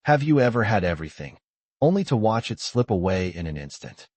Have you ever had everything, only to watch it slip away in an instant?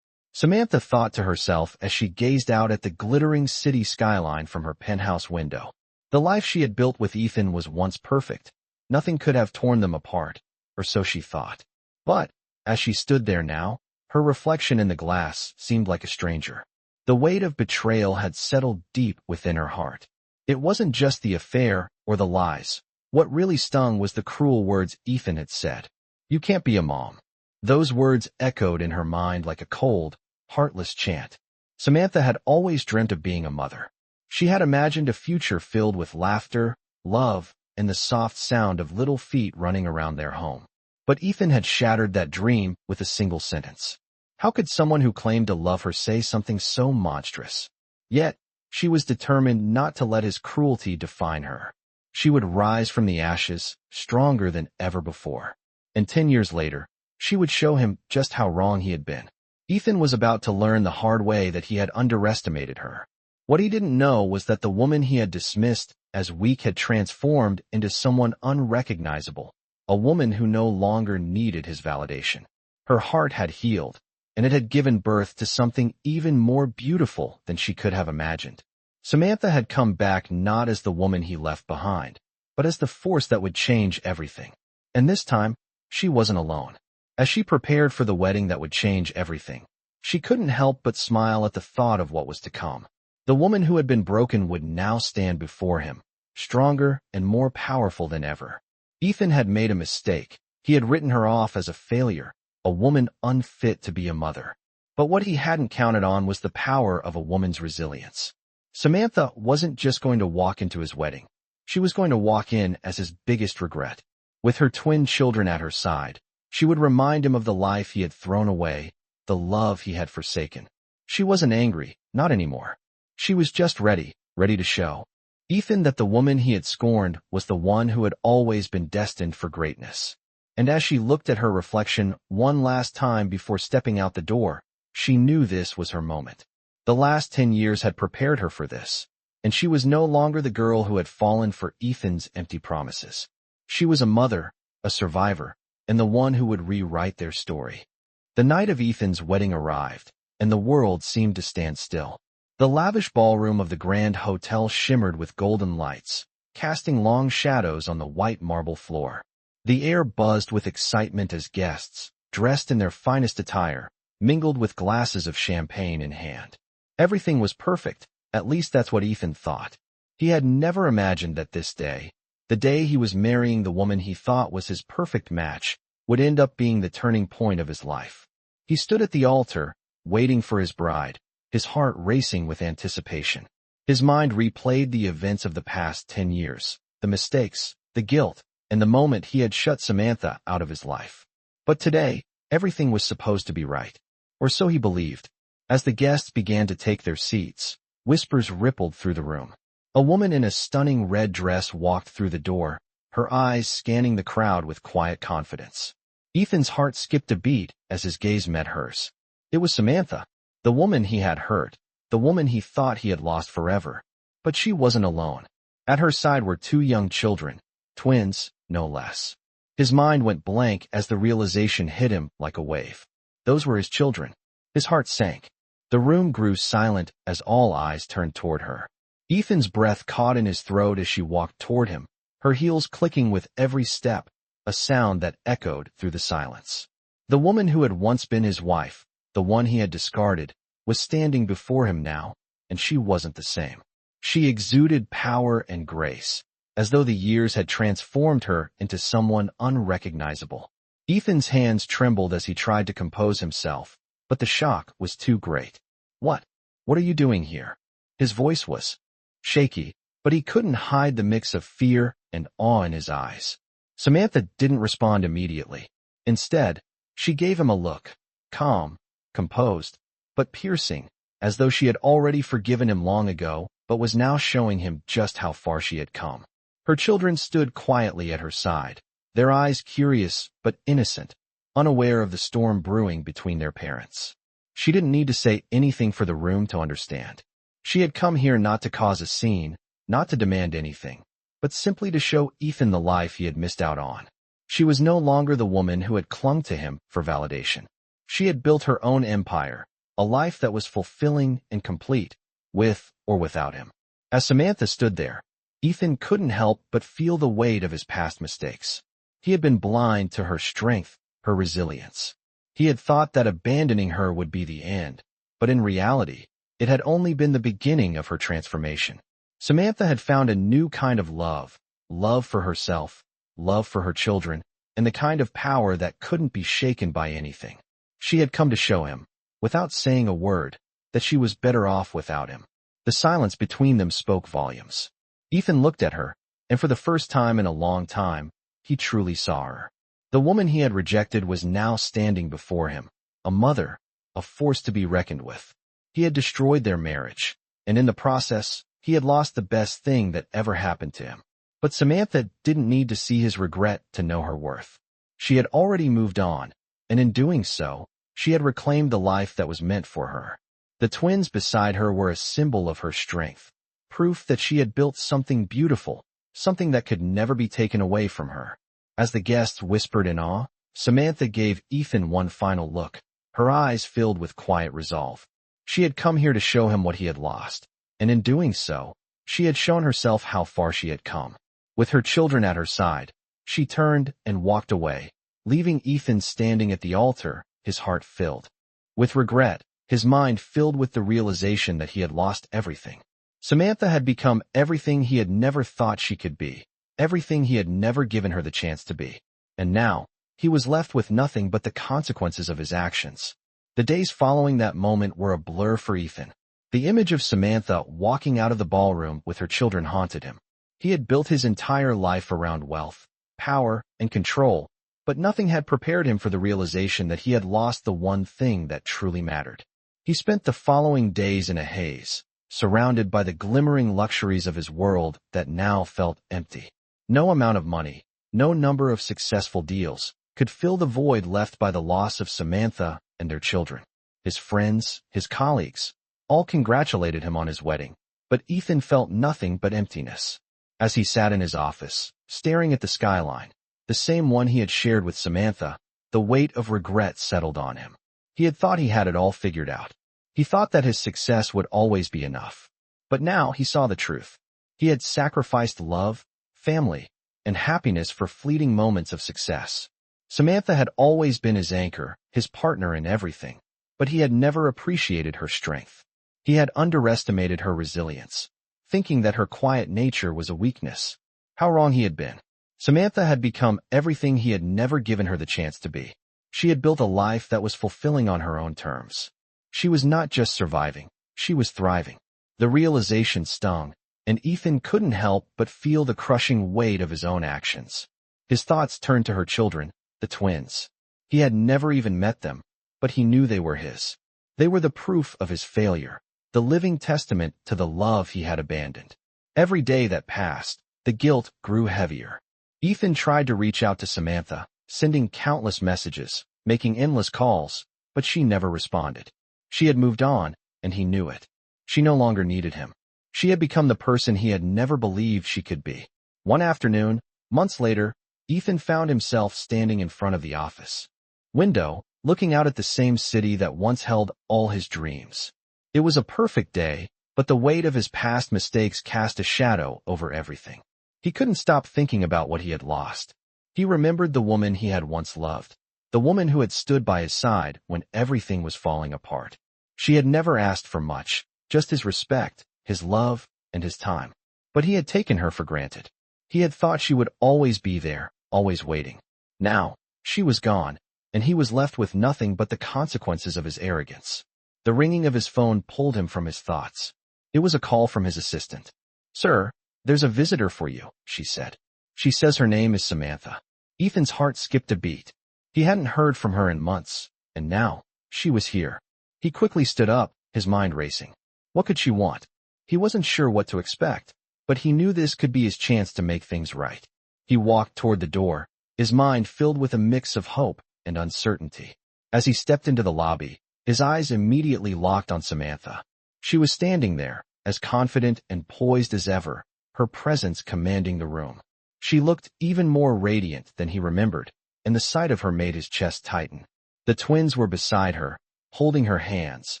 Samantha thought to herself as she gazed out at the glittering city skyline from her penthouse window. The life she had built with Ethan was once perfect. Nothing could have torn them apart, or so she thought. But, as she stood there now, her reflection in the glass seemed like a stranger. The weight of betrayal had settled deep within her heart. It wasn't just the affair or the lies. What really stung was the cruel words Ethan had said. "You can't be a mom." Those words echoed in her mind like a cold, heartless chant. Samantha had always dreamt of being a mother. She had imagined a future filled with laughter, love, and the soft sound of little feet running around their home. But Ethan had shattered that dream with a single sentence. How could someone who claimed to love her say something so monstrous? Yet, she was determined not to let his cruelty define her. She would rise from the ashes, stronger than ever before. And 10 years later, she would show him just how wrong he had been. Ethan was about to learn the hard way that he had underestimated her. What he didn't know was that the woman he had dismissed as weak had transformed into someone unrecognizable, a woman who no longer needed his validation. Her heart had healed, and it had given birth to something even more beautiful than she could have imagined. Samantha had come back not as the woman he left behind, but as the force that would change everything. And this time, she wasn't alone. As she prepared for the wedding that would change everything, she couldn't help but smile at the thought of what was to come. The woman who had been broken would now stand before him, stronger and more powerful than ever. Ethan had made a mistake. He had written her off as a failure, a woman unfit to be a mother. But what he hadn't counted on was the power of a woman's resilience. Samantha wasn't just going to walk into his wedding. She was going to walk in as his biggest regret. With her twin children at her side, she would remind him of the life he had thrown away, the love he had forsaken. She wasn't angry, not anymore. She was just ready to show Ethan that the woman he had scorned was the one who had always been destined for greatness. And as she looked at her reflection one last time before stepping out the door, she knew this was her moment. The last 10 years had prepared her for this, and she was no longer the girl who had fallen for Ethan's empty promises. She was a mother, a survivor, and the one who would rewrite their story. The night of Ethan's wedding arrived, and the world seemed to stand still. The lavish ballroom of the Grand Hotel shimmered with golden lights, casting long shadows on the white marble floor. The air buzzed with excitement as guests, dressed in their finest attire, mingled with glasses of champagne in hand. Everything was perfect, at least that's what Ethan thought. He had never imagined that this day, the day he was marrying the woman he thought was his perfect match, would end up being the turning point of his life. He stood at the altar, waiting for his bride, his heart racing with anticipation. His mind replayed the events of the past 10 years, the mistakes, the guilt, and the moment he had shut Samantha out of his life. But today, everything was supposed to be right. Or so he believed. As the guests began to take their seats, whispers rippled through the room. A woman in a stunning red dress walked through the door, her eyes scanning the crowd with quiet confidence. Ethan's heart skipped a beat as his gaze met hers. It was Samantha, the woman he had hurt, the woman he thought he had lost forever. But she wasn't alone. At her side were 2 young children, twins, no less. His mind went blank as the realization hit him like a wave. Those were his children. His heart sank. The room grew silent as all eyes turned toward her. Ethan's breath caught in his throat as she walked toward him, her heels clicking with every step, a sound that echoed through the silence. The woman who had once been his wife, the one he had discarded, was standing before him now, and she wasn't the same. She exuded power and grace, as though the years had transformed her into someone unrecognizable. Ethan's hands trembled as he tried to compose himself, but the shock was too great. What are you doing here?" His voice was shaky, but he couldn't hide the mix of fear and awe in his eyes. Samantha didn't respond immediately. Instead, she gave him a look, calm, composed, but piercing, as though she had already forgiven him long ago, but was now showing him just how far she had come. Her children stood quietly at her side, their eyes curious but innocent, unaware of the storm brewing between their parents. She didn't need to say anything for the room to understand. She had come here not to cause a scene, not to demand anything, but simply to show Ethan the life he had missed out on. She was no longer the woman who had clung to him for validation. She had built her own empire, a life that was fulfilling and complete, with or without him. As Samantha stood there, Ethan couldn't help but feel the weight of his past mistakes. He had been blind to her strength, her resilience. He had thought that abandoning her would be the end, but in reality, it had only been the beginning of her transformation. Samantha had found a new kind of love, love for herself, love for her children, and the kind of power that couldn't be shaken by anything. She had come to show him, without saying a word, that she was better off without him. The silence between them spoke volumes. Ethan looked at her, and for the first time in a long time, he truly saw her. The woman he had rejected was now standing before him, a mother, a force to be reckoned with. He had destroyed their marriage, and in the process, he had lost the best thing that ever happened to him. But Samantha didn't need to see his regret to know her worth. She had already moved on, and in doing so, she had reclaimed the life that was meant for her. The twins beside her were a symbol of her strength, proof that she had built something beautiful, something that could never be taken away from her. As the guests whispered in awe, Samantha gave Ethan one final look, her eyes filled with quiet resolve. She had come here to show him what he had lost, and in doing so, she had shown herself how far she had come. With her children at her side, she turned and walked away, leaving Ethan standing at the altar, his heart filled with regret, his mind filled with the realization that he had lost everything. Samantha had become everything he had never thought she could be, everything he had never given her the chance to be. And now, he was left with nothing but the consequences of his actions. The days following that moment were a blur for Ethan. The image of Samantha walking out of the ballroom with her children haunted him. He had built his entire life around wealth, power, and control, but nothing had prepared him for the realization that he had lost the one thing that truly mattered. He spent the following days in a haze, surrounded by the glimmering luxuries of his world that now felt empty. No amount of money, no number of successful deals, could fill the void left by the loss of Samantha and their children. His friends, his colleagues, all congratulated him on his wedding, but Ethan felt nothing but emptiness. As he sat in his office, staring at the skyline, the same one he had shared with Samantha, the weight of regret settled on him. He had thought he had it all figured out. He thought that his success would always be enough. But now he saw the truth. He had sacrificed love, family, and happiness for fleeting moments of success. Samantha had always been his anchor, his partner in everything, but he had never appreciated her strength. He had underestimated her resilience, thinking that her quiet nature was a weakness. How wrong he had been. Samantha had become everything he had never given her the chance to be. She had built a life that was fulfilling on her own terms. She was not just surviving, she was thriving. The realization stung, and Ethan couldn't help but feel the crushing weight of his own actions. His thoughts turned to her children, the twins. He had never even met them, but he knew they were his. They were the proof of his failure, the living testament to the love he had abandoned. Every day that passed, the guilt grew heavier. Ethan tried to reach out to Samantha, sending countless messages, making endless calls, but she never responded. She had moved on, and he knew it. She no longer needed him. She had become the person he had never believed she could be. One afternoon, months later, Ethan found himself standing in front of the office window, looking out at the same city that once held all his dreams. It was a perfect day, but the weight of his past mistakes cast a shadow over everything. He couldn't stop thinking about what he had lost. He remembered the woman he had once loved, the woman who had stood by his side when everything was falling apart. She had never asked for much, just his respect, his love, and his time. But he had taken her for granted. He had thought she would always be there, always waiting. Now, she was gone, and he was left with nothing but the consequences of his arrogance. The ringing of his phone pulled him from his thoughts. It was a call from his assistant. "Sir, there's a visitor for you," she said. She says her name is Samantha. Ethan's heart skipped a beat. He hadn't heard from her in months, and now, she was here. He quickly stood up, his mind racing. What could she want? He wasn't sure what to expect, but he knew this could be his chance to make things right. He walked toward the door, his mind filled with a mix of hope and uncertainty. As he stepped into the lobby, his eyes immediately locked on Samantha. She was standing there, as confident and poised as ever, her presence commanding the room. She looked even more radiant than he remembered, and the sight of her made his chest tighten. The twins were beside her, holding her hands,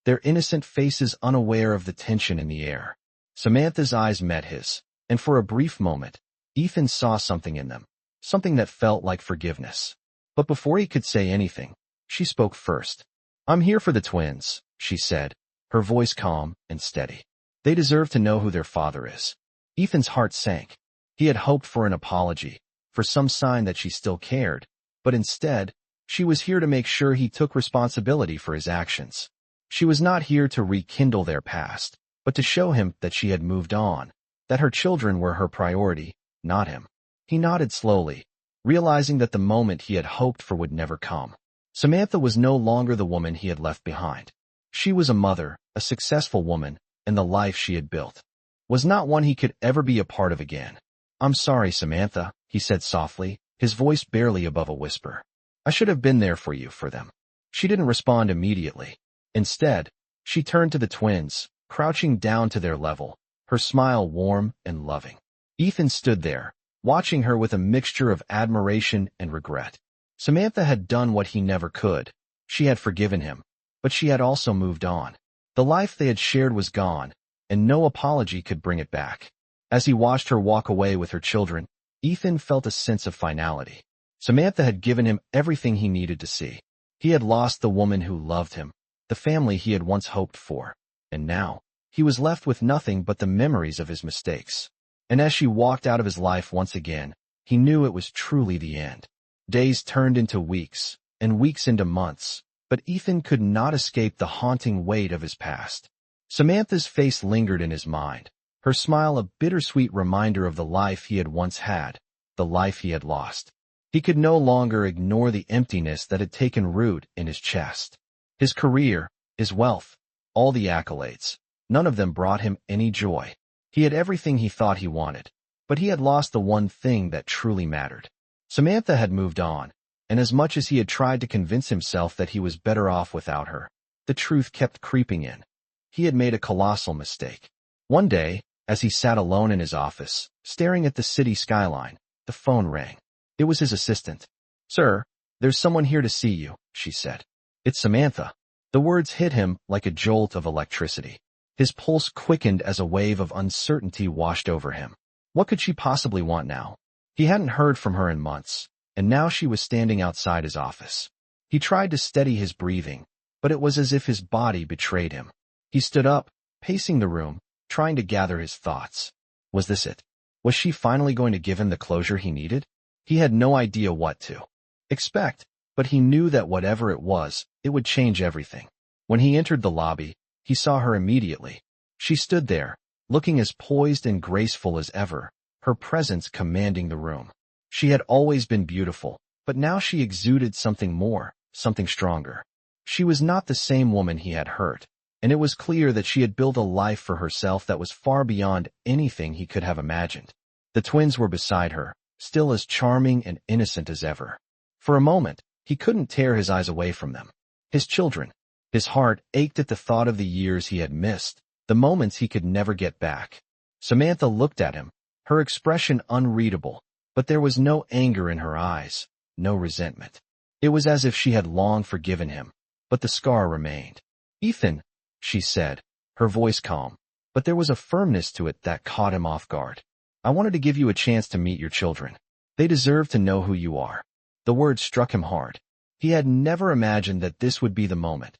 their innocent faces unaware of the tension in the air. Samantha's eyes met his, and for a brief moment, Ethan saw something in them, something that felt like forgiveness. But before he could say anything, she spoke first. "I'm here for the twins," she said, her voice calm and steady. "They deserve to know who their father is." Ethan's heart sank. He had hoped for an apology, for some sign that she still cared, but instead, she was here to make sure he took responsibility for his actions. She was not here to rekindle their past, but to show him that she had moved on, that her children were her priority, not him. He nodded slowly, realizing that the moment he had hoped for would never come. Samantha was no longer the woman he had left behind. She was a mother, a successful woman, and the life she had built was not one he could ever be a part of again. "I'm sorry, Samantha," he said softly, his voice barely above a whisper. "I should have been there for them." She didn't respond immediately. Instead, she turned to the twins, crouching down to their level, her smile warm and loving. Ethan stood there, watching her with a mixture of admiration and regret. Samantha had done what he never could. She had forgiven him, but she had also moved on. The life they had shared was gone, and no apology could bring it back. As he watched her walk away with her children, Ethan felt a sense of finality. Samantha had given him everything he needed to see. He had lost the woman who loved him, the family he had once hoped for, and now, he was left with nothing but the memories of his mistakes. And as she walked out of his life once again, he knew it was truly the end. Days turned into weeks, and weeks into months, but Ethan could not escape the haunting weight of his past. Samantha's face lingered in his mind, her smile a bittersweet reminder of the life he had once had, the life he had lost. He could no longer ignore the emptiness that had taken root in his chest. His career, his wealth, all the accolades, none of them brought him any joy. He had everything he thought he wanted, but he had lost the one thing that truly mattered. Samantha had moved on, and as much as he had tried to convince himself that he was better off without her, the truth kept creeping in. He had made a colossal mistake. One day, as he sat alone in his office, staring at the city skyline, the phone rang. It was his assistant. "Sir, there's someone here to see you," she said. "It's Samantha." The words hit him like a jolt of electricity. His pulse quickened as a wave of uncertainty washed over him. What could she possibly want now? He hadn't heard from her in months, and now she was standing outside his office. He tried to steady his breathing, but it was as if his body betrayed him. He stood up, pacing the room, trying to gather his thoughts. Was this it? Was she finally going to give him the closure he needed? He had no idea what to expect, but he knew that whatever it was, it would change everything. When he entered the lobby, he saw her immediately. She stood there, looking as poised and graceful as ever, her presence commanding the room. She had always been beautiful, but now she exuded something more, something stronger. She was not the same woman he had hurt, and it was clear that she had built a life for herself that was far beyond anything he could have imagined. The twins were beside her, still as charming and innocent as ever. For a moment, he couldn't tear his eyes away from them. His children. His heart ached at the thought of the years he had missed, the moments he could never get back. Samantha looked at him, her expression unreadable, but there was no anger in her eyes, no resentment. It was as if she had long forgiven him, but the scar remained. "Ethan," she said, her voice calm, but there was a firmness to it that caught him off guard. "I wanted to give you a chance to meet your children. They deserve to know who you are." The word struck him hard. He had never imagined that this would be the moment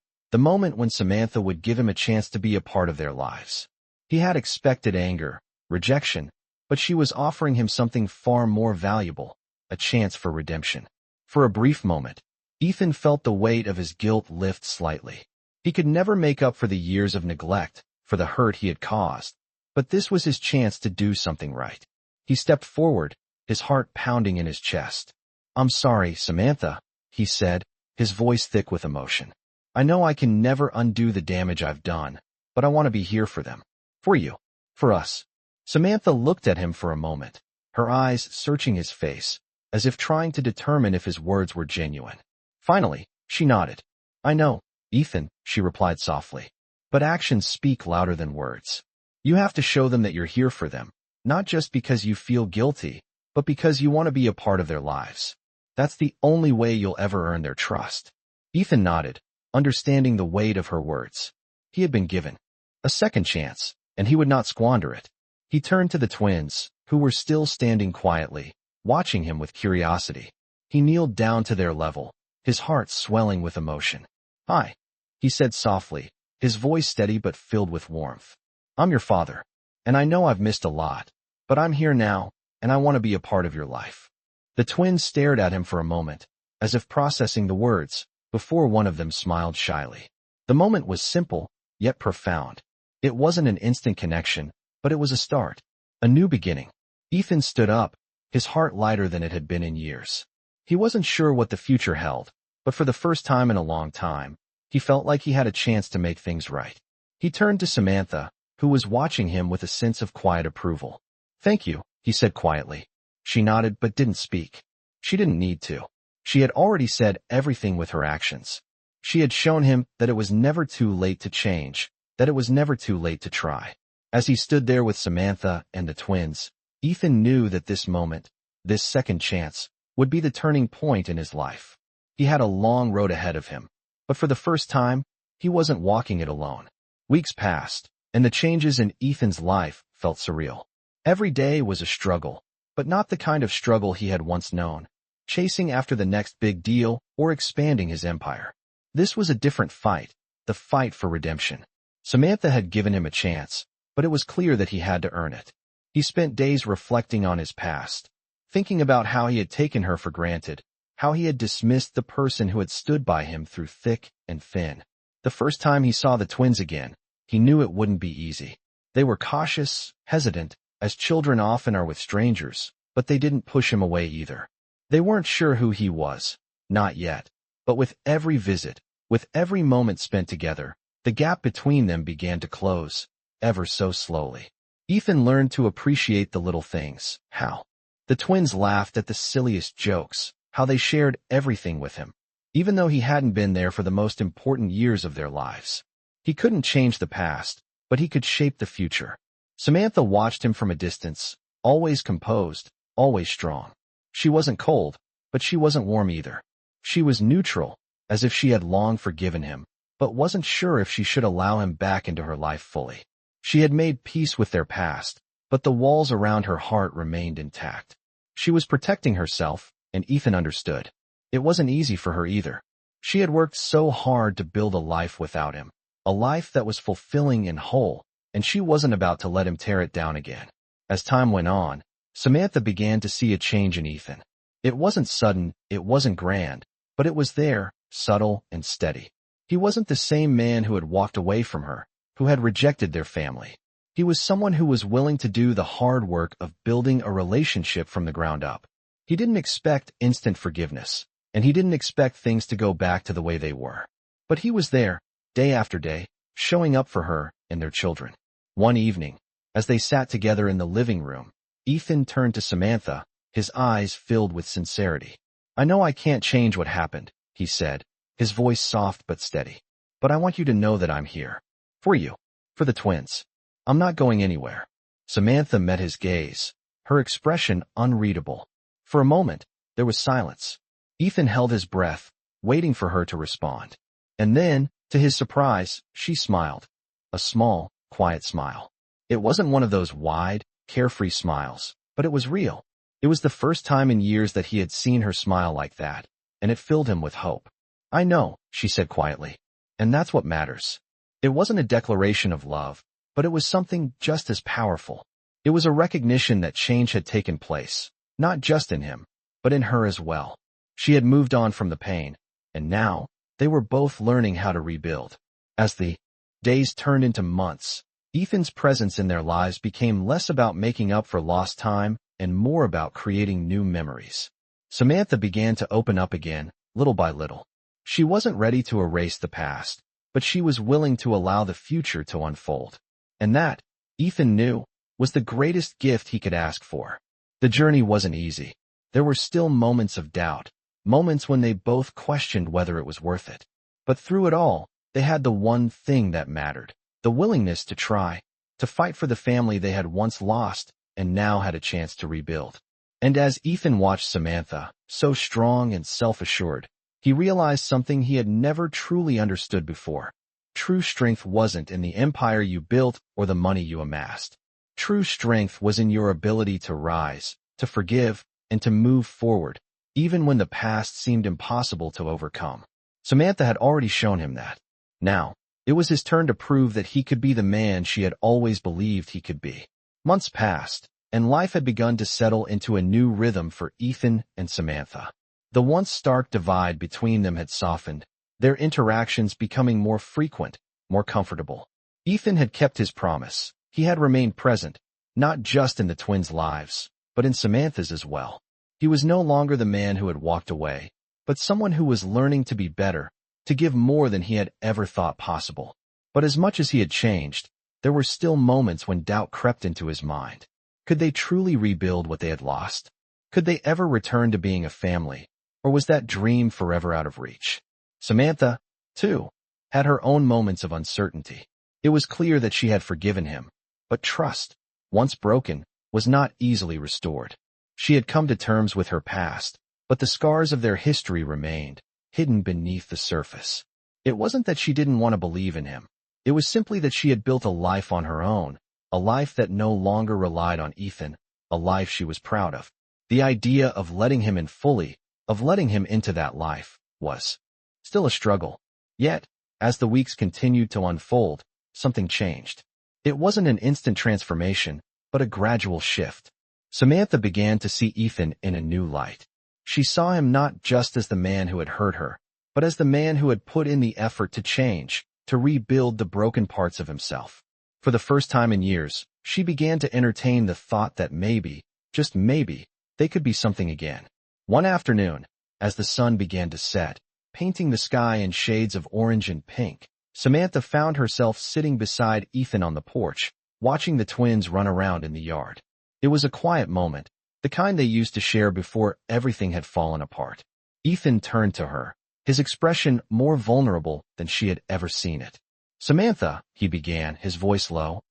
when Samantha would give him a chance to be a part of their lives. He had expected anger, rejection, but she was offering him something far more valuable, a chance for redemption. For a brief moment, Ethan felt the weight of his guilt lift slightly. He could never make up for the years of neglect, for the hurt he had caused, but this was his chance to do something right. He stepped forward, his heart pounding in his chest. "I'm sorry, Samantha," he said, his voice thick with emotion. "I know I can never undo the damage I've done, but I want to be here for them. For you. For us." Samantha looked at him for a moment, her eyes searching his face, as if trying to determine if his words were genuine. Finally, she nodded. "I know, Ethan," she replied softly. "But actions speak louder than words. You have to show them that you're here for them, not just because you feel guilty, but because you want to be a part of their lives. That's the only way you'll ever earn their trust. Ethan nodded, understanding the weight of her words. He had been given a second chance, and he would not squander it. He turned to the twins, who were still standing quietly, watching him with curiosity. He kneeled down to their level, his heart swelling with emotion. "Hi," he said softly, his voice steady but filled with warmth. "I'm your father, and I know I've missed a lot, but I'm here now, and I want to be a part of your life." The twins stared at him for a moment, as if processing the words, before one of them smiled shyly. The moment was simple, yet profound. It wasn't an instant connection, but it was a start, a new beginning. Ethan stood up, his heart lighter than it had been in years. He wasn't sure what the future held, but for the first time in a long time, he felt like he had a chance to make things right. He turned to Samantha, who was watching him with a sense of quiet approval. "Thank you," he said quietly. She nodded but didn't speak. She didn't need to. She had already said everything with her actions. She had shown him that it was never too late to change, that it was never too late to try. As he stood there with Samantha and the twins, Ethan knew that this moment, this second chance, would be the turning point in his life. He had a long road ahead of him, but for the first time, he wasn't walking it alone. Weeks passed, and the changes in Ethan's life felt surreal. Every day was a struggle, but not the kind of struggle he had once known, chasing after the next big deal or expanding his empire. This was a different fight, the fight for redemption. Samantha had given him a chance, but it was clear that he had to earn it. He spent days reflecting on his past, thinking about how he had taken her for granted, how he had dismissed the person who had stood by him through thick and thin. The first time he saw the twins again, he knew it wouldn't be easy. They were cautious, hesitant, as children often are with strangers, but they didn't push him away either. They weren't sure who he was, not yet. But with every visit, with every moment spent together, the gap between them began to close, ever so slowly. Ethan learned to appreciate the little things. How the twins laughed at the silliest jokes, how they shared everything with him, even though he hadn't been there for the most important years of their lives. He couldn't change the past, but he could shape the future. Samantha watched him from a distance, always composed, always strong. She wasn't cold, but she wasn't warm either. She was neutral, as if she had long forgiven him, but wasn't sure if she should allow him back into her life fully. She had made peace with their past, but the walls around her heart remained intact. She was protecting herself, and Ethan understood. It wasn't easy for her either. She had worked so hard to build a life without him, a life that was fulfilling and whole, and she wasn't about to let him tear it down again. As time went on, Samantha began to see a change in Ethan. It wasn't sudden, it wasn't grand, but it was there, subtle and steady. He wasn't the same man who had walked away from her, who had rejected their family. He was someone who was willing to do the hard work of building a relationship from the ground up. He didn't expect instant forgiveness, and he didn't expect things to go back to the way they were. But he was there, day after day, showing up for her and their children. One evening, as they sat together in the living room, Ethan turned to Samantha, his eyes filled with sincerity. "I know I can't change what happened," he said, his voice soft but steady. "But I want you to know that I'm here. For you. For the twins. I'm not going anywhere." Samantha met his gaze, her expression unreadable. For a moment, there was silence. Ethan held his breath, waiting for her to respond. And then, to his surprise, she smiled. A small, quiet smile. It wasn't one of those wide, carefree smiles, but it was real. It was the first time in years that he had seen her smile like that, and it filled him with hope. "I know," she said quietly, "and that's what matters." It wasn't a declaration of love, but it was something just as powerful. It was a recognition that change had taken place, not just in him, but in her as well. She had moved on from the pain, and now, they were both learning how to rebuild. As the days turned into months, Ethan's presence in their lives became less about making up for lost time and more about creating new memories. Samantha began to open up again, little by little. She wasn't ready to erase the past, but she was willing to allow the future to unfold. And that, Ethan knew, was the greatest gift he could ask for. The journey wasn't easy. There were still moments of doubt, moments when they both questioned whether it was worth it. But through it all, they had the one thing that mattered, the willingness to try, to fight for the family they had once lost and now had a chance to rebuild. And as Ethan watched Samantha, so strong and self-assured, he realized something he had never truly understood before. True strength wasn't in the empire you built or the money you amassed. True strength was in your ability to rise, to forgive, and to move forward, even when the past seemed impossible to overcome. Samantha had already shown him that. Now, it was his turn to prove that he could be the man she had always believed he could be. Months passed, and life had begun to settle into a new rhythm for Ethan and Samantha. The once stark divide between them had softened, their interactions becoming more frequent, more comfortable. Ethan had kept his promise. He had remained present, not just in the twins' lives, but in Samantha's as well. He was no longer the man who had walked away, but someone who was learning to be better, to give more than he had ever thought possible. But as much as he had changed, there were still moments when doubt crept into his mind. Could they truly rebuild what they had lost? Could they ever return to being a family, or was that dream forever out of reach? Samantha, too, had her own moments of uncertainty. It was clear that she had forgiven him, but trust, once broken, was not easily restored. She had come to terms with her past, but the scars of their history remained, hidden beneath the surface. It wasn't that she didn't want to believe in him. It was simply that she had built a life on her own, a life that no longer relied on Ethan, a life she was proud of. The idea of letting him in fully, of letting him into that life, was still a struggle. Yet, as the weeks continued to unfold, something changed. It wasn't an instant transformation, but a gradual shift. Samantha began to see Ethan in a new light. She saw him not just as the man who had hurt her, but as the man who had put in the effort to change, to rebuild the broken parts of himself. For the first time in years, she began to entertain the thought that maybe, just maybe, they could be something again. One afternoon, as the sun began to set, painting the sky in shades of orange and pink, Samantha found herself sitting beside Ethan on the porch, watching the twins run around in the yard. It was a quiet moment, the kind they used to share before everything had fallen apart. Ethan turned to her, his expression more vulnerable than she had ever seen it. "Samantha," he began, his voice low,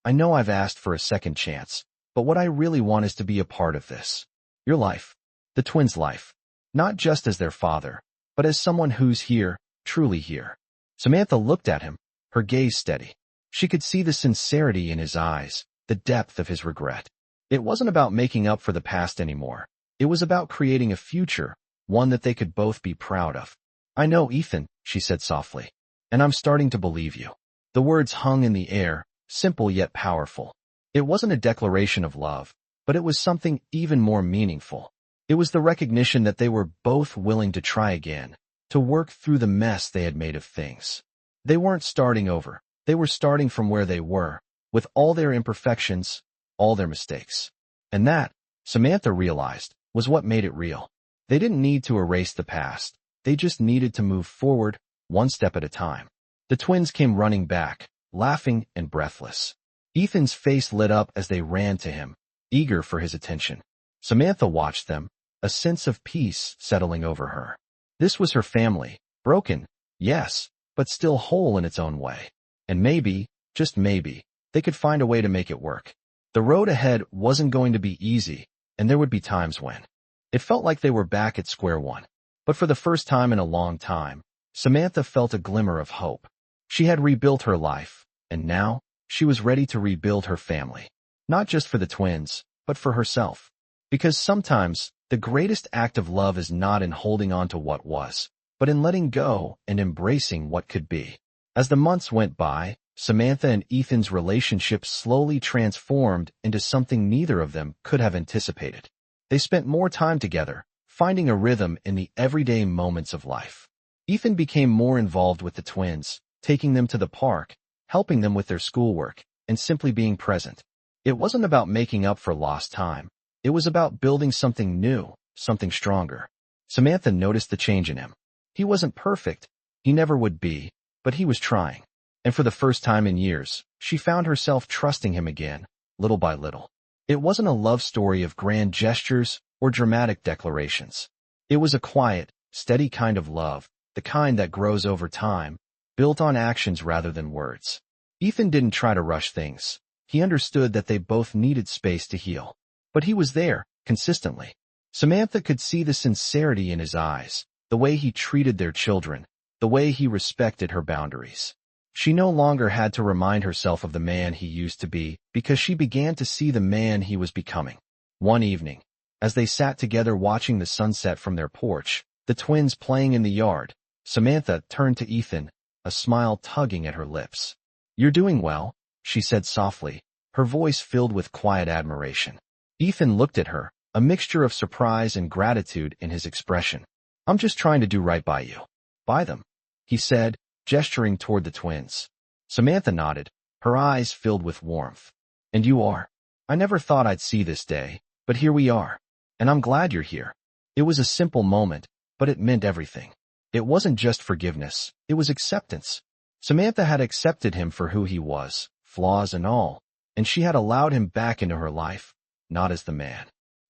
"I know I've asked for a second chance, but what I really want is to be a part of this. Your life. The twins' life. Not just as their father, but as someone who's here, truly here." Samantha looked at him, her gaze steady. She could see the sincerity in his eyes, the depth of his regret. It wasn't about making up for the past anymore. It was about creating a future, one that they could both be proud of. "I know, Ethan," she said softly, "and I'm starting to believe you." The words hung in the air, simple yet powerful. It wasn't a declaration of love, but it was something even more meaningful. It was the recognition that they were both willing to try again, to work through the mess they had made of things. They weren't starting over. They were starting from where they were, with all their imperfections, all their mistakes. And that, Samantha realized, was what made it real. They didn't need to erase the past. They just needed to move forward, one step at a time. The twins came running back, laughing and breathless. Ethan's face lit up as they ran to him, eager for his attention. Samantha watched them, a sense of peace settling over her. This was her family, broken, yes, but still whole in its own way. And maybe, just maybe, they could find a way to make it work. The road ahead wasn't going to be easy, and there would be times when it felt like they were back at square one. But for the first time in a long time, Samantha felt a glimmer of hope. She had rebuilt her life, and now, she was ready to rebuild her family. Not just for the twins, but for herself. Because sometimes, the greatest act of love is not in holding on to what was, but in letting go and embracing what could be. As the months went by, Samantha and Ethan's relationship slowly transformed into something neither of them could have anticipated. They spent more time together, finding a rhythm in the everyday moments of life. Ethan became more involved with the twins, taking them to the park, helping them with their schoolwork, and simply being present. It wasn't about making up for lost time. It was about building something new, something stronger. Samantha noticed the change in him. He wasn't perfect. He never would be, but he was trying. And for the first time in years, she found herself trusting him again, little by little. It wasn't a love story of grand gestures or dramatic declarations. It was a quiet, steady kind of love, the kind that grows over time, built on actions rather than words. Ethan didn't try to rush things. He understood that they both needed space to heal. But he was there, consistently. Samantha could see the sincerity in his eyes, the way he treated their children, the way he respected her boundaries. She no longer had to remind herself of the man he used to be because she began to see the man he was becoming. One evening, as they sat together watching the sunset from their porch, the twins playing in the yard, Samantha turned to Ethan, a smile tugging at her lips. "You're doing well," she said softly, her voice filled with quiet admiration. Ethan looked at her, a mixture of surprise and gratitude in his expression. "I'm just trying to do right by you." "By them," he said, gesturing toward the twins. Samantha nodded, her eyes filled with warmth. "And you are? I never thought I'd see this day, but here we are. And I'm glad you're here." It was a simple moment, but it meant everything. It wasn't just forgiveness, it was acceptance. Samantha had accepted him for who he was, flaws and all, and she had allowed him back into her life, not as the man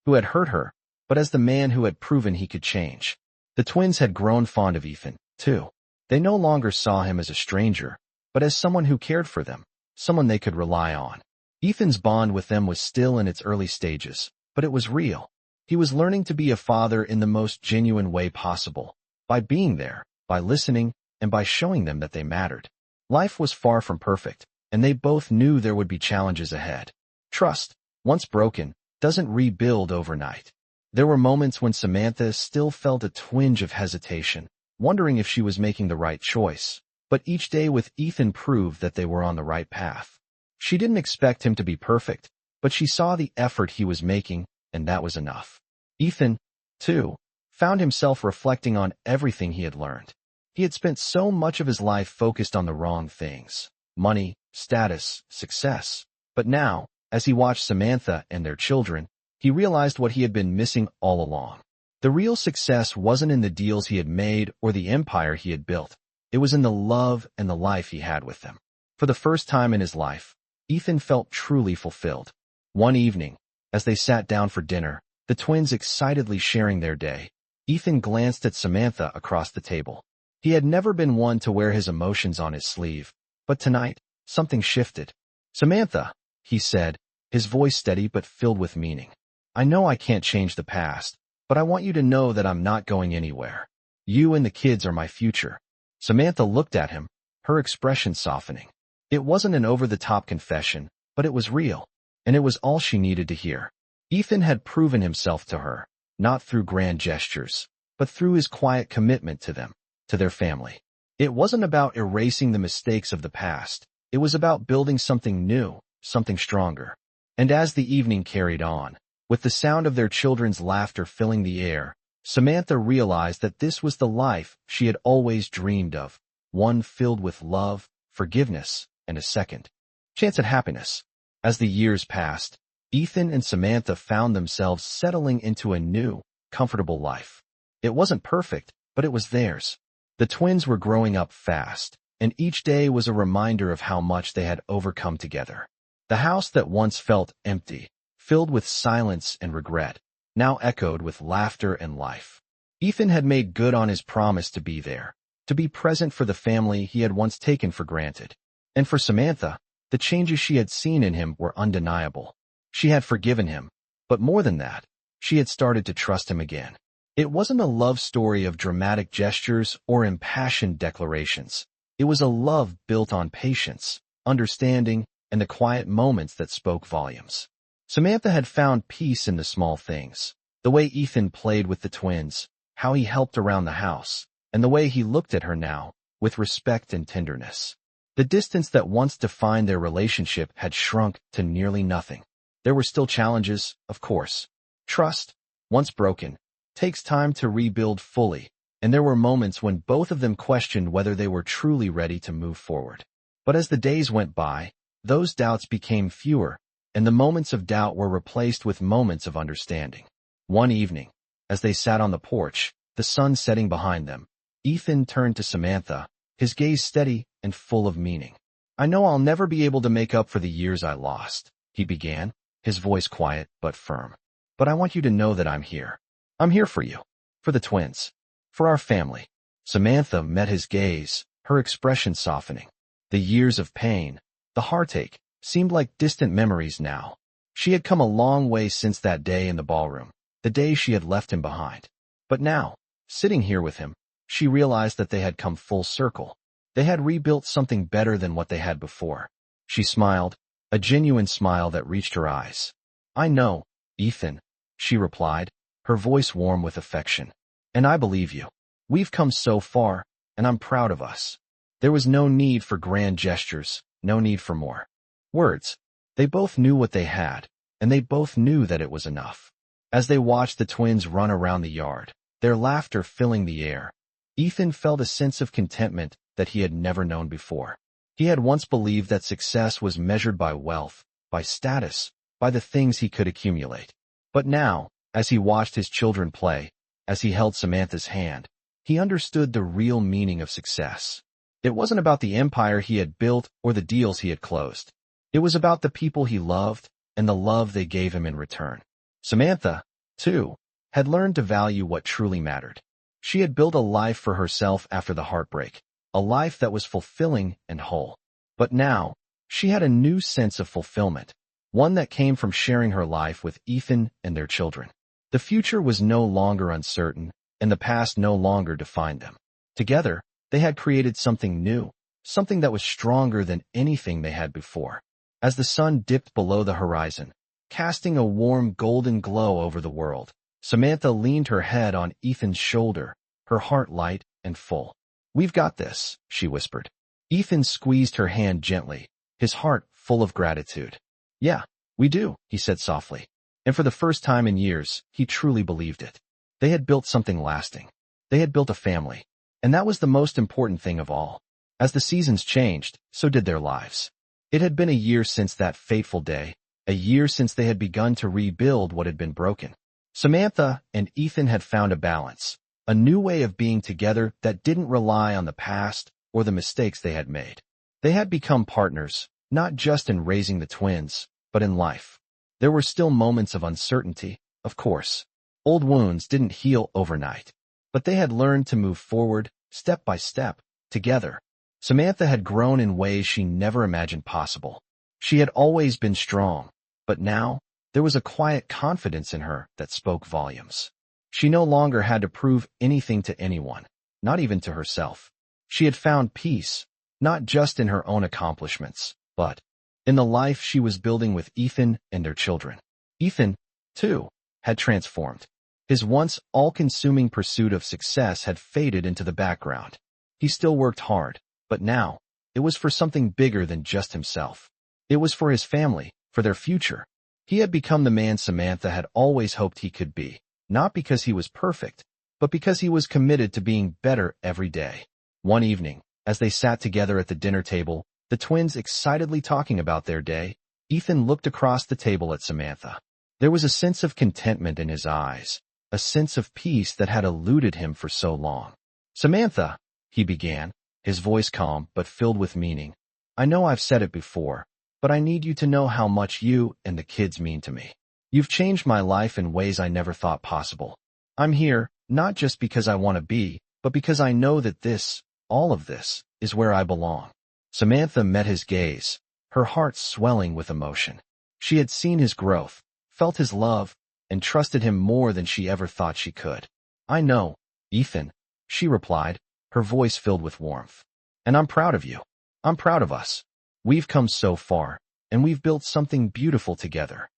who had hurt her, but as the man who had proven he could change. The twins had grown fond of Ethan, too. They no longer saw him as a stranger, but as someone who cared for them, someone they could rely on. Ethan's bond with them was still in its early stages, but it was real. He was learning to be a father in the most genuine way possible, by being there, by listening, and by showing them that they mattered. Life was far from perfect, and they both knew there would be challenges ahead. Trust, once broken, doesn't rebuild overnight. There were moments when Samantha still felt a twinge of hesitation, wondering if she was making the right choice, but each day with Ethan proved that they were on the right path. She didn't expect him to be perfect, but she saw the effort he was making, and that was enough. Ethan, too, found himself reflecting on everything he had learned. He had spent so much of his life focused on the wrong things: money, status, success. But now, as he watched Samantha and their children, he realized what he had been missing all along. The real success wasn't in the deals he had made or the empire he had built. It was in the love and the life he had with them. For the first time in his life, Ethan felt truly fulfilled. One evening, as they sat down for dinner, the twins excitedly sharing their day, Ethan glanced at Samantha across the table. He had never been one to wear his emotions on his sleeve, but tonight, something shifted. "Samantha," he said, his voice steady but filled with meaning. "I know I can't change the past, but I want you to know that I'm not going anywhere. You and the kids are my future." Samantha looked at him, her expression softening. It wasn't an over-the-top confession, but it was real, and it was all she needed to hear. Ethan had proven himself to her, not through grand gestures, but through his quiet commitment to them, to their family. It wasn't about erasing the mistakes of the past. It was about building something new, something stronger. And as the evening carried on, with the sound of their children's laughter filling the air, Samantha realized that this was the life she had always dreamed of, one filled with love, forgiveness, and a second chance at happiness. As the years passed, Ethan and Samantha found themselves settling into a new, comfortable life. It wasn't perfect, but it was theirs. The twins were growing up fast, and each day was a reminder of how much they had overcome together. The house that once felt empty, filled with silence and regret, now echoed with laughter and life. Ethan had made good on his promise to be there, to be present for the family he had once taken for granted. And for Samantha, the changes she had seen in him were undeniable. She had forgiven him, but more than that, she had started to trust him again. It wasn't a love story of dramatic gestures or impassioned declarations. It was a love built on patience, understanding, and the quiet moments that spoke volumes. Samantha had found peace in the small things, the way Ethan played with the twins, how he helped around the house, and the way he looked at her now, with respect and tenderness. The distance that once defined their relationship had shrunk to nearly nothing. There were still challenges, of course. Trust, once broken, takes time to rebuild fully, and there were moments when both of them questioned whether they were truly ready to move forward. But as the days went by, those doubts became fewer, and the moments of doubt were replaced with moments of understanding. One evening, as they sat on the porch, the sun setting behind them, Ethan turned to Samantha, his gaze steady and full of meaning. "I know I'll never be able to make up for the years I lost," he began, his voice quiet but firm. "But I want you to know that I'm here. I'm here for you, for the twins, for our family." Samantha met his gaze, her expression softening. The years of pain, the heartache, seemed like distant memories now. She had come a long way since that day in the ballroom, the day she had left him behind. But now, sitting here with him, she realized that they had come full circle. They had rebuilt something better than what they had before. She smiled, a genuine smile that reached her eyes. "I know, Ethan," she replied, her voice warm with affection. "And I believe you. We've come so far, and I'm proud of us." There was no need for grand gestures, no need for more words. They both knew what they had, and they both knew that it was enough. As they watched the twins run around the yard, their laughter filling the air, Ethan felt a sense of contentment that he had never known before. He had once believed that success was measured by wealth, by status, by the things he could accumulate. But now, as he watched his children play, as he held Samantha's hand, he understood the real meaning of success. It wasn't about the empire he had built or the deals he had closed. It was about the people he loved and the love they gave him in return. Samantha, too, had learned to value what truly mattered. She had built a life for herself after the heartbreak, a life that was fulfilling and whole. But now, she had a new sense of fulfillment, one that came from sharing her life with Ethan and their children. The future was no longer uncertain, and the past no longer defined them. Together, they had created something new, something that was stronger than anything they had before. As the sun dipped below the horizon, casting a warm golden glow over the world, Samantha leaned her head on Ethan's shoulder, her heart light and full. "We've got this," she whispered. Ethan squeezed her hand gently, his heart full of gratitude. "Yeah, we do," he said softly. And for the first time in years, he truly believed it. They had built something lasting. They had built a family. And that was the most important thing of all. As the seasons changed, so did their lives. It had been a year since that fateful day, a year since they had begun to rebuild what had been broken. Samantha and Ethan had found a balance, a new way of being together that didn't rely on the past or the mistakes they had made. They had become partners, not just in raising the twins, but in life. There were still moments of uncertainty, of course. Old wounds didn't heal overnight. But they had learned to move forward, step by step, together. Samantha had grown in ways she never imagined possible. She had always been strong, but now, there was a quiet confidence in her that spoke volumes. She no longer had to prove anything to anyone, not even to herself. She had found peace, not just in her own accomplishments, but in the life she was building with Ethan and their children. Ethan, too, had transformed. His once all-consuming pursuit of success had faded into the background. He still worked hard, but now, it was for something bigger than just himself. It was for his family, for their future. He had become the man Samantha had always hoped he could be, not because he was perfect, but because he was committed to being better every day. One evening, as they sat together at the dinner table, the twins excitedly talking about their day, Ethan looked across the table at Samantha. There was a sense of contentment in his eyes, a sense of peace that had eluded him for so long. "Samantha," he began, his voice calm but filled with meaning, "I know I've said it before, but I need you to know how much you and the kids mean to me. You've changed my life in ways I never thought possible. I'm here, not just because I want to be, but because I know that this, all of this, is where I belong." Samantha met his gaze, her heart swelling with emotion. She had seen his growth, felt his love, and trusted him more than she ever thought she could. "I know, Ethan," she replied, her voice filled with warmth. "And I'm proud of you. I'm proud of us. We've come so far, and we've built something beautiful together."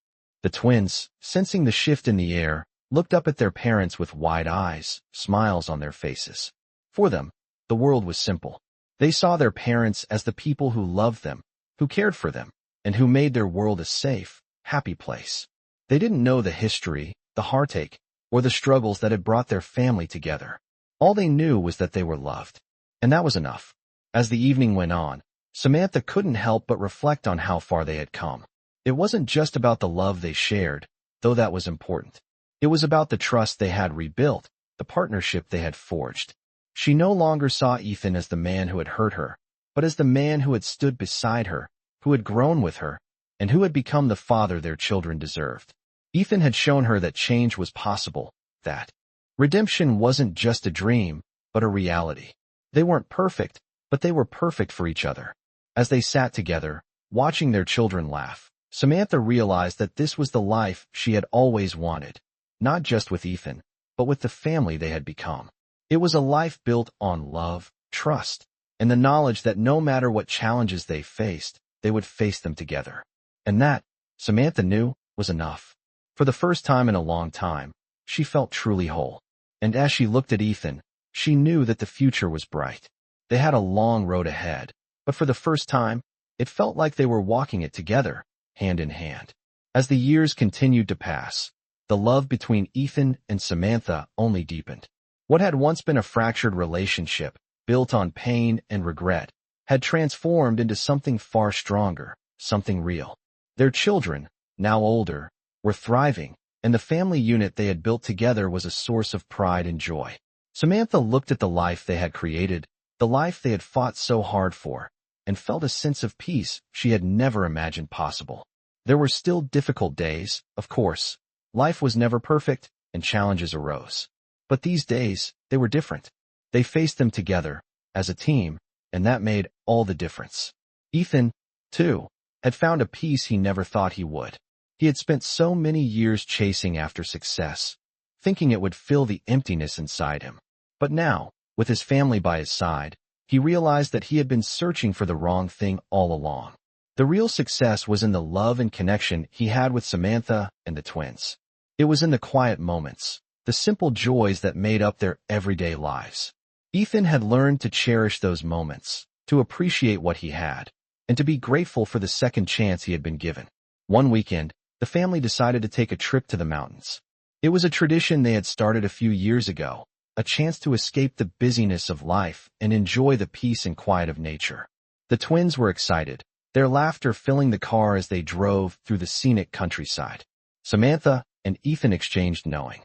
The twins, sensing the shift in the air, looked up at their parents with wide eyes, smiles on their faces. For them, the world was simple. They saw their parents as the people who loved them, who cared for them, and who made their world a safe, happy place. They didn't know the history, the heartache, or the struggles that had brought their family together. All they knew was that they were loved. And that was enough. As the evening went on, Samantha couldn't help but reflect on how far they had come. It wasn't just about the love they shared, though that was important. It was about the trust they had rebuilt, the partnership they had forged. She no longer saw Ethan as the man who had hurt her, but as the man who had stood beside her, who had grown with her, and who had become the father their children deserved. Ethan had shown her that change was possible, that redemption wasn't just a dream, but a reality. They weren't perfect, but they were perfect for each other. As they sat together, watching their children laugh, Samantha realized that this was the life she had always wanted, not just with Ethan, but with the family they had become. It was a life built on love, trust, and the knowledge that no matter what challenges they faced, they would face them together. And that, Samantha knew, was enough. For the first time in a long time, she felt truly whole. And as she looked at Ethan, she knew that the future was bright. They had a long road ahead, but for the first time, it felt like they were walking it together, hand in hand. As the years continued to pass, the love between Ethan and Samantha only deepened. What had once been a fractured relationship, built on pain and regret, had transformed into something far stronger, something real. Their children, now older, were thriving, and the family unit they had built together was a source of pride and joy. Samantha looked at the life they had created, the life they had fought so hard for, and felt a sense of peace she had never imagined possible. There were still difficult days, of course. Life was never perfect, and challenges arose. But these days, they were different. They faced them together, as a team, and that made all the difference. Ethan, too, had found a peace he never thought he would. He had spent so many years chasing after success, thinking it would fill the emptiness inside him. But now, with his family by his side, he realized that he had been searching for the wrong thing all along. The real success was in the love and connection he had with Samantha and the twins. It was in the quiet moments, the simple joys that made up their everyday lives. Ethan had learned to cherish those moments, to appreciate what he had, and to be grateful for the second chance he had been given. One weekend, the family decided to take a trip to the mountains. It was a tradition they had started a few years ago, a chance to escape the busyness of life and enjoy the peace and quiet of nature. The twins were excited, their laughter filling the car as they drove through the scenic countryside. Samantha and Ethan exchanged knowing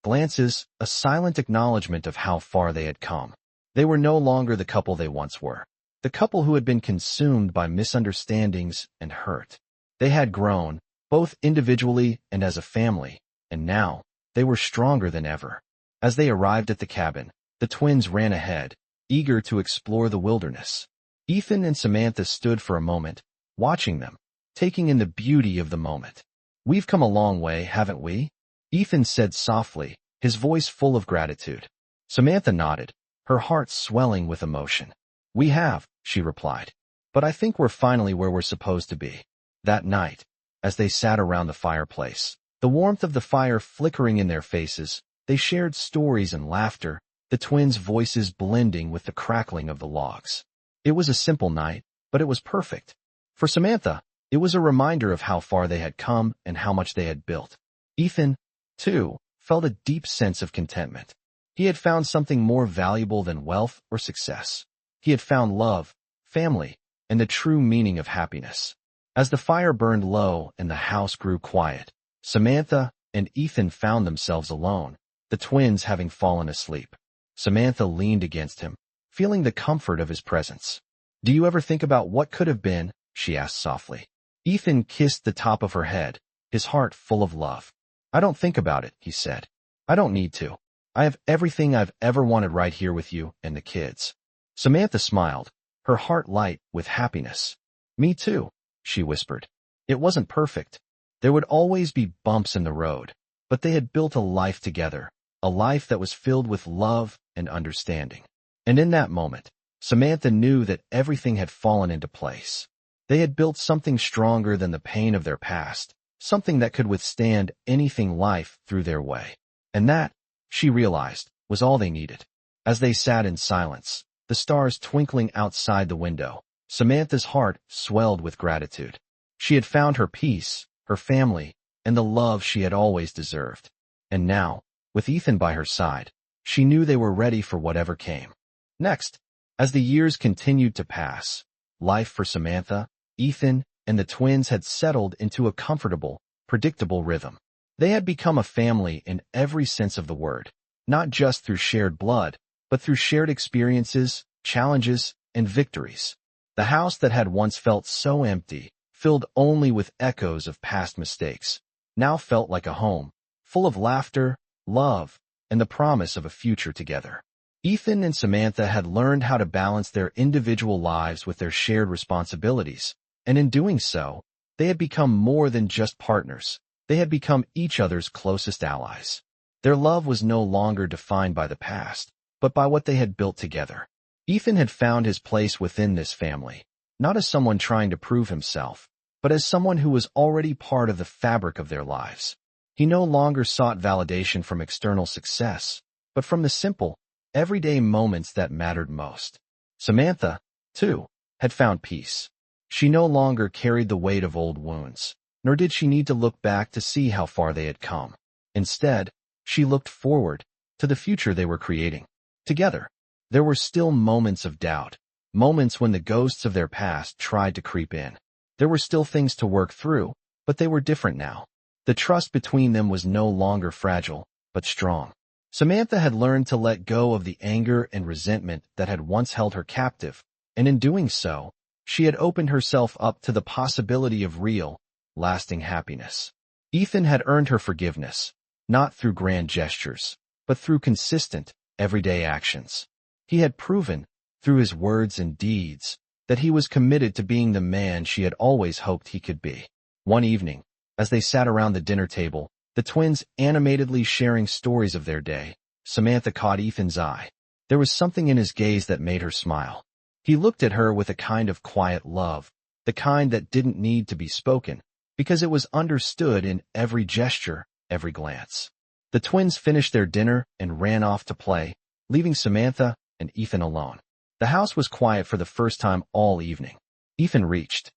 glances, a silent acknowledgement of how far they had come. They were no longer the couple they once were, the couple who had been consumed by misunderstandings and hurt. They had grown, both individually and as a family, and now, they were stronger than ever. As they arrived at the cabin, the twins ran ahead, eager to explore the wilderness. Ethan and Samantha stood for a moment, watching them, taking in the beauty of the moment. "We've come a long way, haven't we?" Ethan said softly, his voice full of gratitude. Samantha nodded, her heart swelling with emotion. "We have," she replied. "But I think we're finally where we're supposed to be." That night, as they sat around the fireplace, the warmth of the fire flickering in their faces, they shared stories and laughter, the twins' voices blending with the crackling of the logs. It was a simple night, but it was perfect. For Samantha, it was a reminder of how far they had come and how much they had built. Ethan, too, felt a deep sense of contentment. He had found something more valuable than wealth or success. He had found love, family, and the true meaning of happiness. As the fire burned low and the house grew quiet, Samantha and Ethan found themselves alone, the twins having fallen asleep. Samantha leaned against him, feeling the comfort of his presence. "Do you ever think about what could have been?" she asked softly. Ethan kissed the top of her head, his heart full of love. "I don't think about it," he said. "I don't need to. I have everything I've ever wanted right here with you and the kids." Samantha smiled, her heart light with happiness. "Me too," she whispered. It wasn't perfect. There would always be bumps in the road, but they had built a life together, a life that was filled with love and understanding. And in that moment, Samantha knew that everything had fallen into place. They had built something stronger than the pain of their past, something that could withstand anything life threw their way. And that, she realized, was all they needed. As they sat in silence, the stars twinkling outside the window, Samantha's heart swelled with gratitude. She had found her peace, her family, and the love she had always deserved. And now, with Ethan by her side, she knew they were ready for whatever came. Next, as the years continued to pass, life for Samantha, Ethan, and the twins had settled into a comfortable, predictable rhythm. They had become a family in every sense of the word, not just through shared blood, but through shared experiences, challenges, and victories. The house that had once felt so empty, filled only with echoes of past mistakes, now felt like a home, full of laughter, love, and the promise of a future together. Ethan and Samantha had learned how to balance their individual lives with their shared responsibilities, and in doing so, They had become more than just partners. They had become each other's closest allies. Their love was no longer defined by the past, but by what they had built together. Ethan had found his place within this family, not as someone trying to prove himself, but as someone who was already part of the fabric of their lives. He no longer sought validation from external success, but from the simple, everyday moments that mattered most. Samantha, too, had found peace. She no longer carried the weight of old wounds, nor did she need to look back to see how far they had come. Instead, she looked forward to the future they were creating. Together, there were still moments of doubt, moments when the ghosts of their past tried to creep in. There were still things to work through, but they were different now. The trust between them was no longer fragile, but strong. Samantha had learned to let go of the anger and resentment that had once held her captive, and in doing so, she had opened herself up to the possibility of real, lasting happiness. Ethan had earned her forgiveness, not through grand gestures, but through consistent, everyday actions. He had proven, through his words and deeds, that he was committed to being the man she had always hoped he could be. One evening, as they sat around the dinner table, the twins animatedly sharing stories of their day, Samantha caught Ethan's eye. There was something in his gaze that made her smile. He looked at her with a kind of quiet love, the kind that didn't need to be spoken, because it was understood in every gesture, every glance. The twins finished their dinner and ran off to play, leaving Samantha and Ethan alone. The house was quiet for the first time all evening. Ethan reached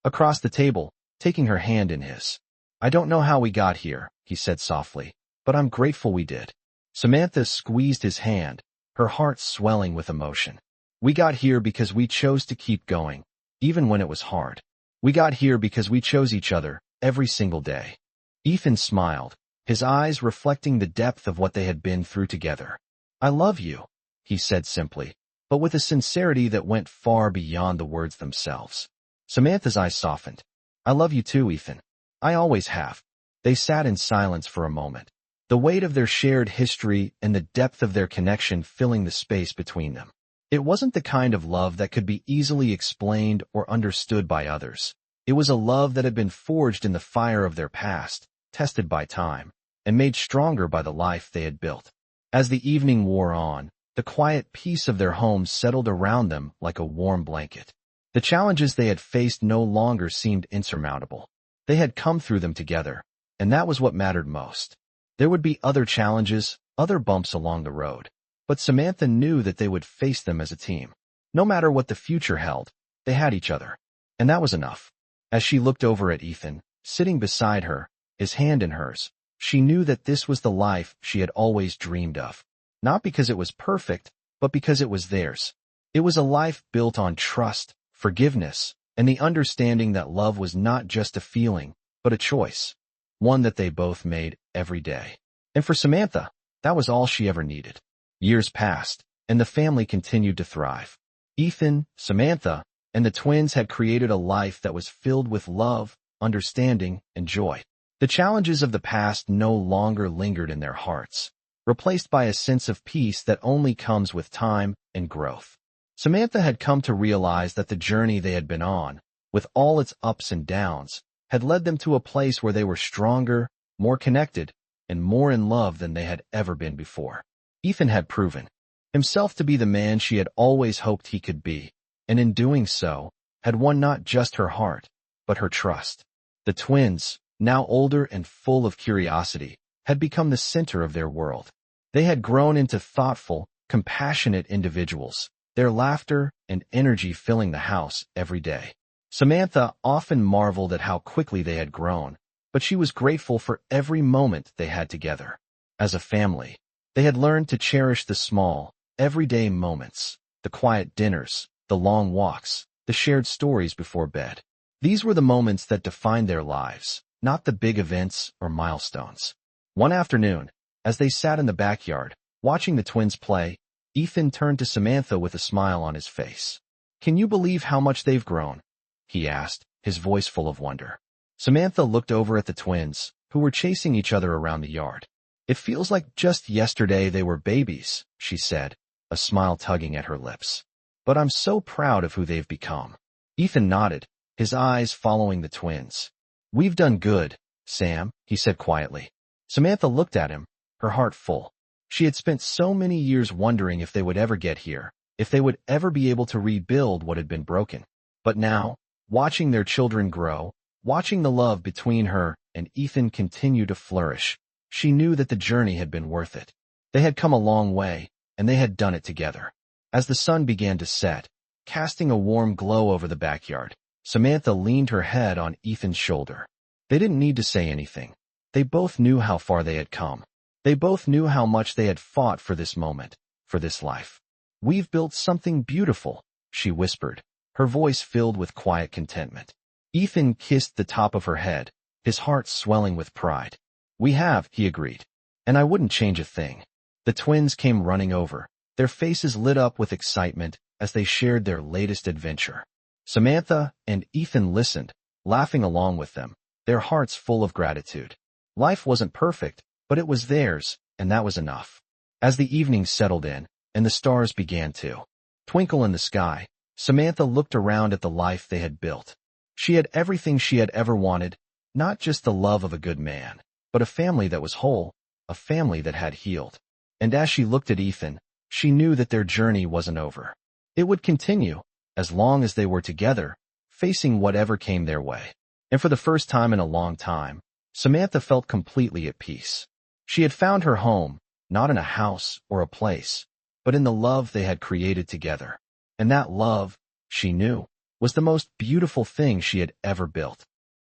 across the table, taking her hand in his. "I don't know how we got here," he said softly, "but I'm grateful we did." Samantha squeezed his hand, her heart swelling with emotion. "We got here because we chose to keep going, even when it was hard. We got here because we chose each other every single day." Ethan smiled, his eyes reflecting the depth of what they had been through together. "I love you," he said simply, but with a sincerity that went far beyond the words themselves. Samantha's eyes softened. "I love you too, Ethan. I always have." They sat in silence for a moment, the weight of their shared history and the depth of their connection filling the space between them. It wasn't the kind of love that could be easily explained or understood by others. It was a love that had been forged in the fire of their past, tested by time, and made stronger by the life they had built. As the evening wore on, the quiet peace of their home settled around them like a warm blanket. The challenges they had faced no longer seemed insurmountable. They had come through them together, and that was what mattered most. There would be other challenges, other bumps along the road, but Samantha knew that they would face them as a team. No matter what the future held, they had each other, and that was enough. As she looked over at Ethan, sitting beside her, his hand in hers, she knew that this was the life she had always dreamed of. Not because it was perfect, but because it was theirs. It was a life built on trust, forgiveness, and the understanding that love was not just a feeling, but a choice, one that they both made every day. And for Samantha, that was all she ever needed. Years passed, and the family continued to thrive. Ethan, Samantha, and the twins had created a life that was filled with love, understanding, and joy. The challenges of the past no longer lingered in their hearts, replaced by a sense of peace that only comes with time and growth. Samantha had come to realize that the journey they had been on, with all its ups and downs, had led them to a place where they were stronger, more connected, and more in love than they had ever been before. Ethan had proven himself to be the man she had always hoped he could be, and in doing so, had won not just her heart, but her trust. The twins, now older and full of curiosity, had become the center of their world. They had grown into thoughtful, compassionate individuals, their laughter and energy filling the house every day. Samantha often marveled at how quickly they had grown, but she was grateful for every moment they had together. As a family, they had learned to cherish the small, everyday moments, the quiet dinners, the long walks, the shared stories before bed. These were the moments that defined their lives, not the big events or milestones. One afternoon, as they sat in the backyard, watching the twins play, Ethan turned to Samantha with a smile on his face. "Can you believe how much they've grown?" he asked, his voice full of wonder. Samantha looked over at the twins, who were chasing each other around the yard. "It feels like just yesterday they were babies," she said, a smile tugging at her lips. "But I'm so proud of who they've become." Ethan nodded, his eyes following the twins. "We've done good, Sam," he said quietly. Samantha looked at him, her heart full. She had spent so many years wondering if they would ever get here, if they would ever be able to rebuild what had been broken. But now, watching their children grow, watching the love between her and Ethan continue to flourish, she knew that the journey had been worth it. They had come a long way, and they had done it together. As the sun began to set, casting a warm glow over the backyard, Samantha leaned her head on Ethan's shoulder. They didn't need to say anything. They both knew how far they had come. They both knew how much they had fought for this moment, for this life. "We've built something beautiful," she whispered, her voice filled with quiet contentment. Ethan kissed the top of her head, his heart swelling with pride. "We have," he agreed. "And I wouldn't change a thing." The twins came running over, their faces lit up with excitement as they shared their latest adventure. Samantha and Ethan listened, laughing along with them, their hearts full of gratitude. Life wasn't perfect, but it was theirs, and that was enough. As the evening settled in, and the stars began to twinkle in the sky, Samantha looked around at the life they had built. She had everything she had ever wanted, not just the love of a good man, but a family that was whole, a family that had healed. And as she looked at Ethan, she knew that their journey wasn't over. It would continue, as long as they were together, facing whatever came their way. And for the first time in a long time, Samantha felt completely at peace. She had found her home, not in a house or a place, but in the love they had created together. And that love, she knew, was the most beautiful thing she had ever built.